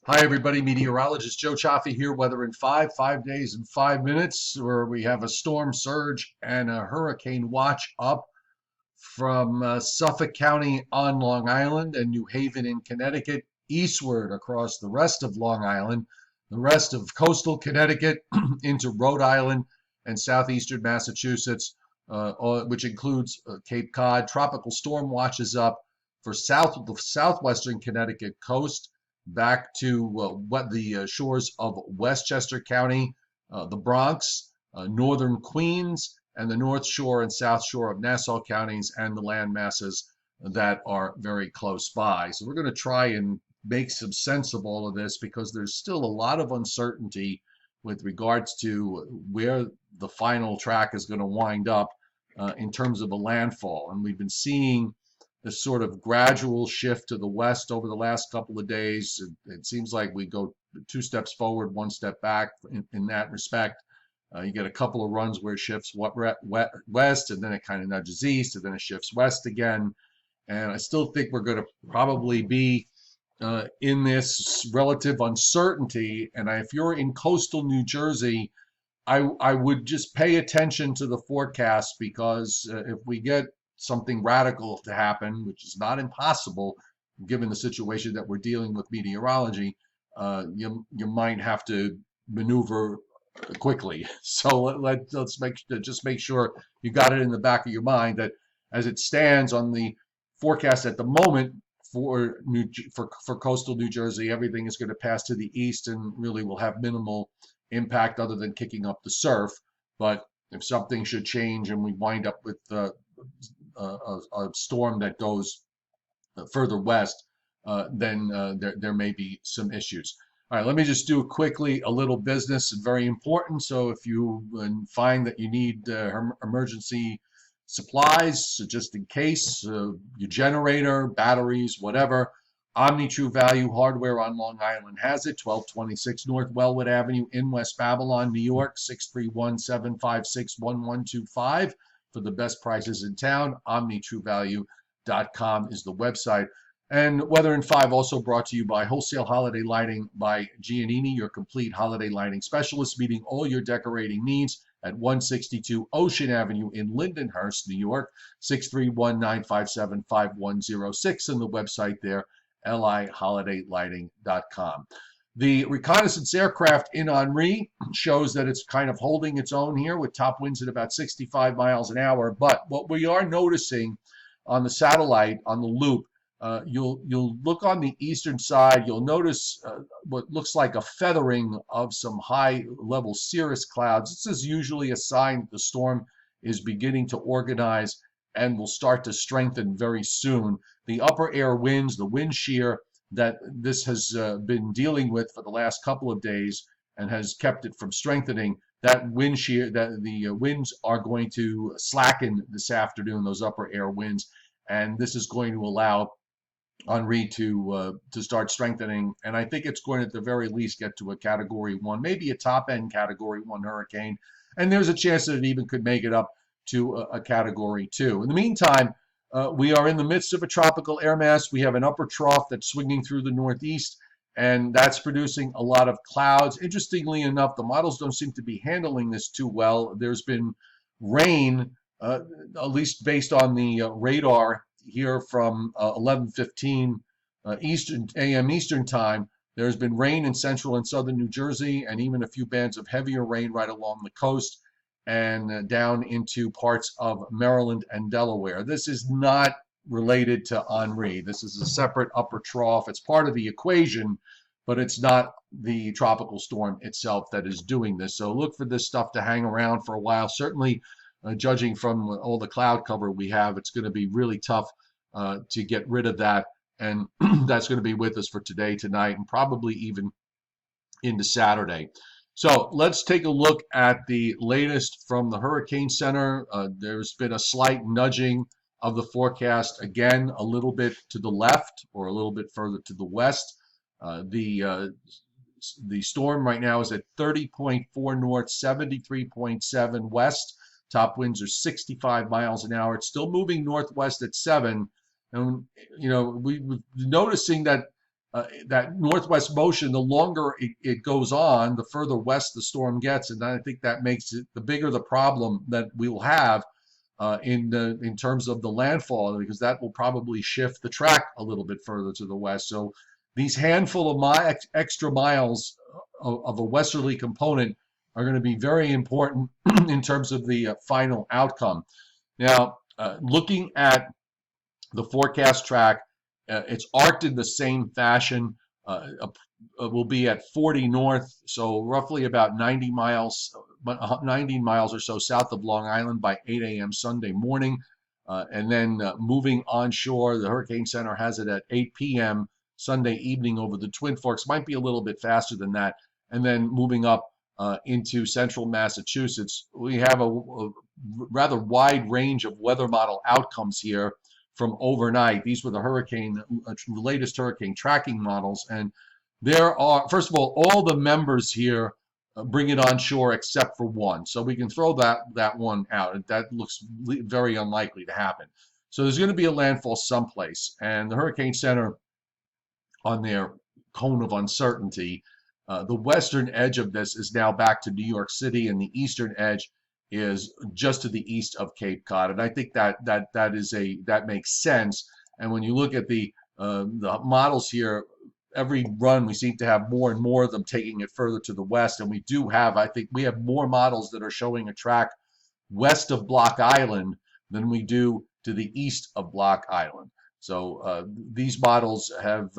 Hi, everybody. Meteorologist Joe Cioffi here. Weather in 5 days and 5 minutes, where we have a storm surge and a hurricane watch up from Suffolk County on Long Island and New Haven in Connecticut, eastward across the rest of Long Island, the rest of coastal Connecticut into Rhode Island and southeastern Massachusetts, which includes Cape Cod. Tropical storm watches up for the southwestern Connecticut coast back to what the shores of Westchester County, the Bronx, northern Queens, and the North Shore and South Shore of Nassau counties and the land masses that are very close by. So we're going to try and make some sense of all of this because there's still a lot of uncertainty with regards to where the final track is going to wind up in terms of a landfall. And we've been seeing this sort of gradual shift to the west over the last couple of days. It seems like we go 2 steps forward, 1 step back in that respect. You get a couple of runs where it shifts west, and then it kind of nudges east, and then it shifts west again. And I still think we're going to probably be in this relative uncertainty. And if you're in coastal New Jersey, I would just pay attention to the forecast because if we get something radical to happen, which is not impossible given the situation that we're dealing with meteorology, you might have to maneuver quickly. So let's make sure you got it in the back of your mind that as it stands on the forecast at the moment for coastal New Jersey, everything is going to pass to the east and really will have minimal impact other than kicking up the surf. But if something should change and we wind up with a storm that goes further west, then there may be some issues. All right, let me just do quickly a little business, very important. So if you find that you need emergency supplies, so just in case, your generator, batteries, whatever, Omni True Value Hardware on Long Island has it, 1226 North Wellwood Avenue in West Babylon, New York, 631-756-1125 for the best prices in town. OmniTrueValue.com is the website. And Weather in 5 also brought to you by Wholesale Holiday Lighting by Giannini, your complete holiday lighting specialist, meeting all your decorating needs at 162 Ocean Avenue in Lindenhurst, New York, 631-957-5106, and the website there, liholidaylighting.com. The reconnaissance aircraft in Henri shows that it's kind of holding its own here with top winds at about 65 miles an hour. But what we are noticing on the satellite, on the loop, you'll look on the eastern side, you'll notice what looks like a feathering of some high-level cirrus clouds. This is usually a sign that the storm is beginning to organize and will start to strengthen very soon. The upper air winds, the wind shear that this has been dealing with for the last couple of days and has kept it from strengthening, that wind shear, that the winds are going to slacken this afternoon, those upper air winds, and this is going to allow Henri to start strengthening, and I think it's going to, at the very least, get to a Category 1, maybe a top-end Category 1 hurricane, and there's a chance that it even could make it up to a Category 2. In the meantime, we are in the midst of a tropical air mass. We have an upper trough that's swinging through the northeast, and that's producing a lot of clouds. Interestingly enough, the models don't seem to be handling this too well. There's been rain, at least based on the radar here from 11:15 a.m. Eastern time. There's been rain in central and southern New Jersey, and even a few bands of heavier rain right along the coast and down into parts of Maryland and Delaware. This is not related to Henri. This is a separate upper trough. It's part of the equation, but it's not the tropical storm itself that is doing this. So look for this stuff to hang around for a while. Certainly, judging from all the cloud cover we have, it's going to be really tough to get rid of that. And that's going to be with us for today, tonight, and probably even into Saturday. So let's take a look at the latest from the Hurricane Center. There's been a slight nudging of the forecast, again, a little bit to the left or a little bit further to the west. The storm right now is at 30.4 north, 73.7 west. Top winds are 65 miles an hour. It's still moving northwest at 7. And, we're noticing that that northwest motion, the longer it goes on, the further west the storm gets, and I think that makes it the bigger the problem that we will have in terms of the landfall, because that will probably shift the track a little bit further to the west. So these handful of extra miles of a westerly component are going to be very important in terms of the final outcome. Now, looking at the forecast track, it's arced in the same fashion. Will be at 40 north, so roughly about 90 miles, 19 miles or so south of Long Island by 8 a.m. Sunday morning. And then moving onshore, the Hurricane Center has it at 8 p.m. Sunday evening over the Twin Forks. Might be a little bit faster than that. And then moving up into central Massachusetts. We have a rather wide range of weather model outcomes here from overnight. These were the latest hurricane tracking models. And there are, first of all the members here bring it on shore except for one. So we can throw that one out. That looks very unlikely to happen. So there's going to be a landfall someplace. And the Hurricane Center, on their cone of uncertainty, the western edge of this is now back to New York City, and the eastern edge is just to the east of Cape Cod. And I think that makes sense. And when you look at the models here, every run we seem to have more and more of them taking it further to the west. And I think we have more models that are showing a track west of Block Island than we do to the east of Block Island. So these models have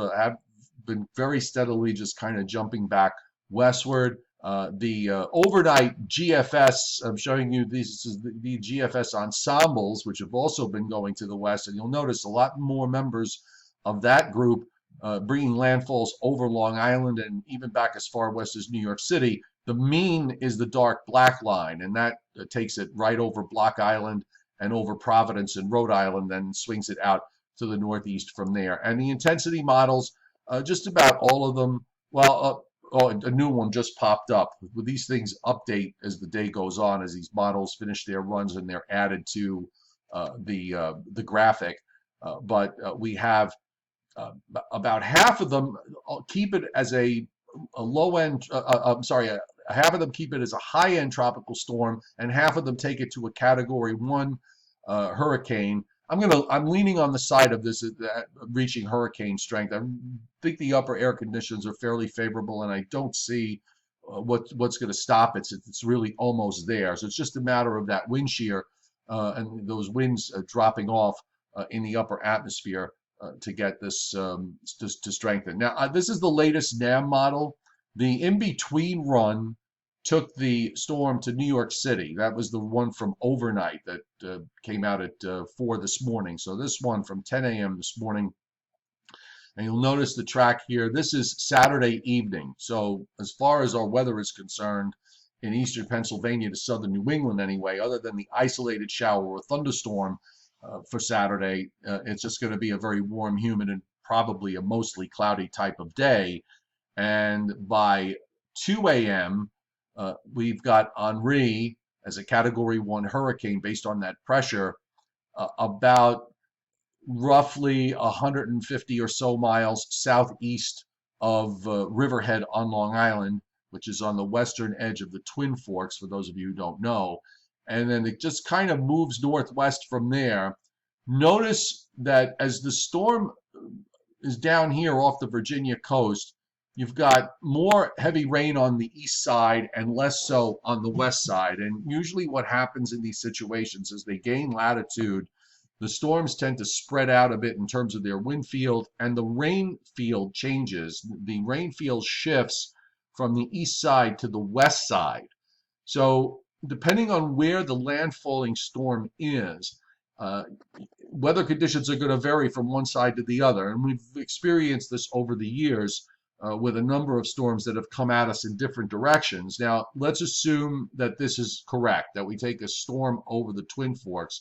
been very steadily just kind of jumping back westward. The overnight GFS, I'm showing you, this is the GFS ensembles, which have also been going to the west. And you'll notice a lot more members of that group bringing landfalls over Long Island and even back as far west as New York City. The mean is the dark black line, and that takes it right over Block Island and over Providence and Rhode Island, then swings it out to the northeast from there. And the intensity models, just about all of them, a new one just popped up. These things update as the day goes on, as these models finish their runs and they're added to the graphic. But we have about half of them keep it as a low end. Half of them keep it as a high end tropical storm, and half of them take it to a Category 1 hurricane. I'm leaning on the side of this reaching hurricane strength. I think the upper air conditions are fairly favorable, and I don't see what's going to stop it. It's really almost there. So it's just a matter of that wind shear and those winds dropping off in the upper atmosphere to get this to strengthen. Now, this is the latest NAM model. The in-between run took the storm to New York City. That was the one from overnight that came out at 4 this morning. So this one from 10 a.m. this morning. And you'll notice the track here. This is Saturday evening. So as far as our weather is concerned, in eastern Pennsylvania to southern New England anyway, other than the isolated shower or thunderstorm for Saturday, it's just going to be a very warm, humid, and probably a mostly cloudy type of day. And by 2 a.m., we've got Henri as a Category 1 hurricane based on that pressure, about roughly 150 or so miles southeast of Riverhead on Long Island, which is on the western edge of the Twin Forks, for those of you who don't know. And then it just kind of moves northwest from there. Notice that as the storm is down here off the Virginia coast, you've got more heavy rain on the east side and less so on the west side. And usually what happens in these situations is they gain latitude. The storms tend to spread out a bit in terms of their wind field, and the rain field changes. The rain field shifts from the east side to the west side. So depending on where the landfalling storm is, weather conditions are going to vary from one side to the other. And we've experienced this over the years with a number of storms that have come at us in different directions. Now, let's assume that this is correct, that we take a storm over the Twin Forks.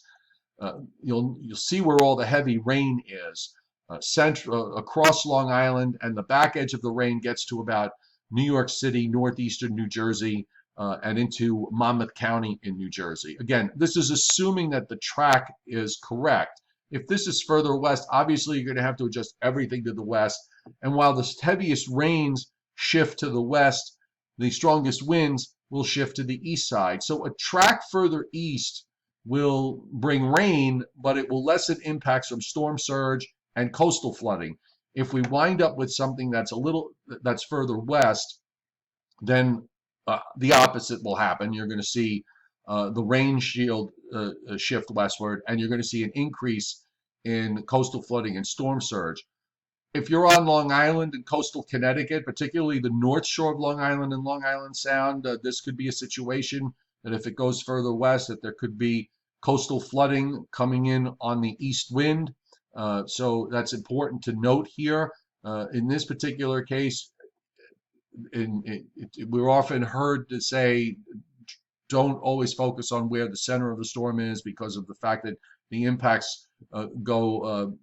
You'll see where all the heavy rain is, across Long Island, and the back edge of the rain gets to about New York City, northeastern New Jersey, and into Monmouth County in New Jersey. Again, this is assuming that the track is correct. If this is further west, obviously you're going to have to adjust everything to the west. And while the heaviest rains shift to the west, the strongest winds will shift to the east side. So a track further east will bring rain, but it will lessen impacts from storm surge and coastal flooding. If we wind up with something that's further west, then the opposite will happen. You're going to see the rain shield shift westward, and you're going to see an increase in coastal flooding and storm surge. If you're on Long Island and coastal Connecticut, particularly the north shore of Long Island and Long Island Sound, this could be a situation that if it goes further west, that there could be coastal flooding coming in on the east wind. So that's important to note here. In this particular case, we're often heard to say, don't always focus on where the center of the storm is because of the fact that the impacts go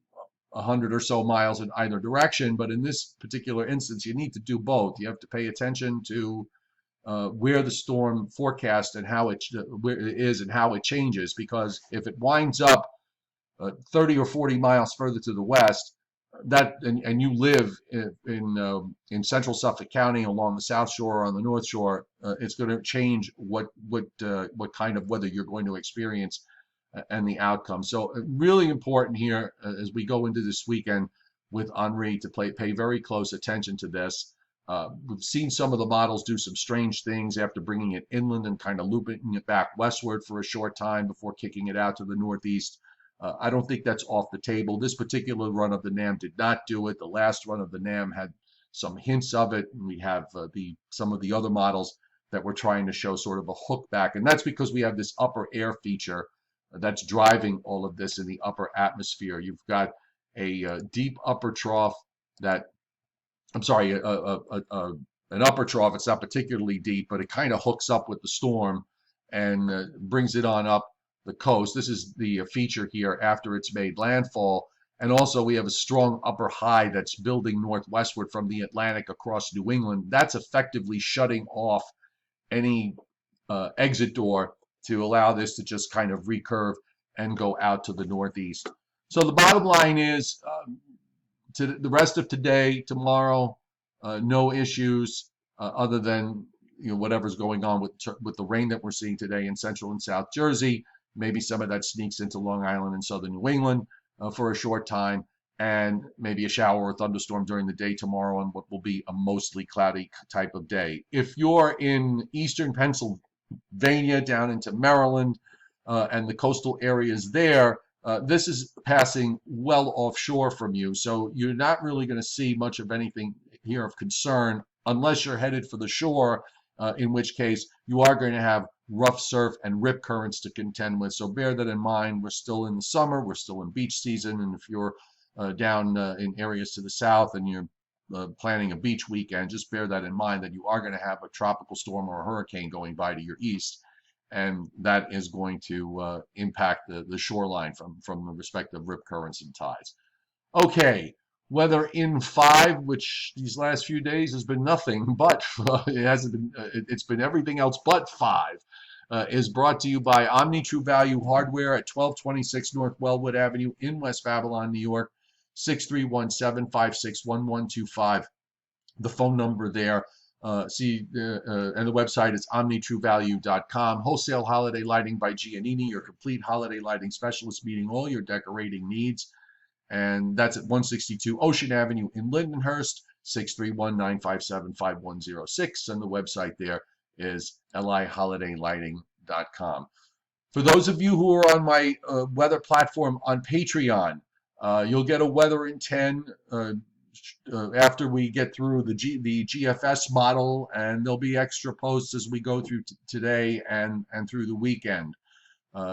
100 or so miles in either direction. But in this particular instance, you need to do both. You have to pay attention to where the storm forecast and where it is and how it changes, because if it winds up 30 or 40 miles further to the west, and you live in central Suffolk County along the South Shore or on the North Shore, it's going to change what kind of weather you're going to experience and the outcome. So really important here as we go into this weekend with Henri to pay very close attention to this. We've seen some of the models do some strange things after bringing it inland and kind of looping it back westward for a short time before kicking it out to the northeast. I don't think that's off the table. This particular run of the NAM did not do it. The last run of the NAM had some hints of it. And we have some of the other models that we're trying to show sort of a hook back. And that's because we have this upper air feature that's driving all of this in the upper atmosphere. You've got a deep upper trough an upper trough. It's not particularly deep, but it kind of hooks up with the storm and brings it on up the coast. This is the feature here after it's made landfall. And also we have a strong upper high that's building northwestward from the Atlantic across New England. That's effectively shutting off any exit door to allow this to just kind of recurve and go out to the northeast. So the bottom line is to the rest of today, tomorrow, no issues other than whatever's going on with the rain that we're seeing today in central and South Jersey. Maybe some of that sneaks into Long Island and southern New England for a short time, and maybe a shower or thunderstorm during the day tomorrow on what will be a mostly cloudy type of day. If you're in eastern Pennsylvania down into Maryland and the coastal areas there, this is passing well offshore from you. So you're not really going to see much of anything here of concern unless you're headed for the shore, in which case you are going to have rough surf and rip currents to contend with. So bear that in mind. We're still in the summer. We're still in beach season. And if you're down in areas to the south and you're planning a beach weekend, just bear that in mind, that you are going to have a tropical storm or a hurricane going by to your east. And that is going to impact the shoreline from the respective rip currents and tides. Okay. Weather in 5, which these last few days has been nothing but it's been everything else but 5, is brought to you by Omni True Value Hardware at 1226 North Wellwood Avenue in West Babylon, New York, 6317561125. The phone number there. And the website is omnitruevalue.com. Wholesale holiday lighting by Giannini, your complete holiday lighting specialist, meeting all your decorating needs. And that's at 162 Ocean Avenue in Lindenhurst, 631-957-5106. And the website there is liholidaylighting.com. For those of you who are on my weather platform on Patreon, you'll get a weather in 10 after we get through the GFS model, and there'll be extra posts as we go through today and through the weekend.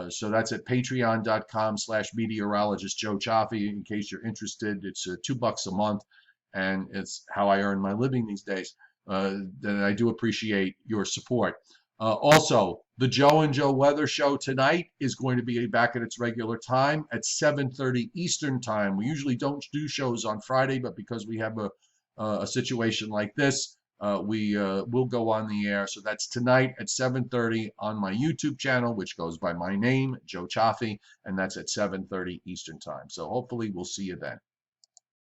So that's at patreon.com/meteorologist Joe Cioffi. In case you're interested, it's $2 a month, and it's how I earn my living these days. Then I do appreciate your support. Also, the Joe and Joe Weather Show tonight is going to be back at its regular time at 7:30 Eastern Time. We usually don't do shows on Friday, but because we have a situation like this, we will go on the air. So that's tonight at 7:30 on my YouTube channel, which goes by my name, Joe Cioffi, and that's at 7:30 Eastern Time. So hopefully we'll see you then.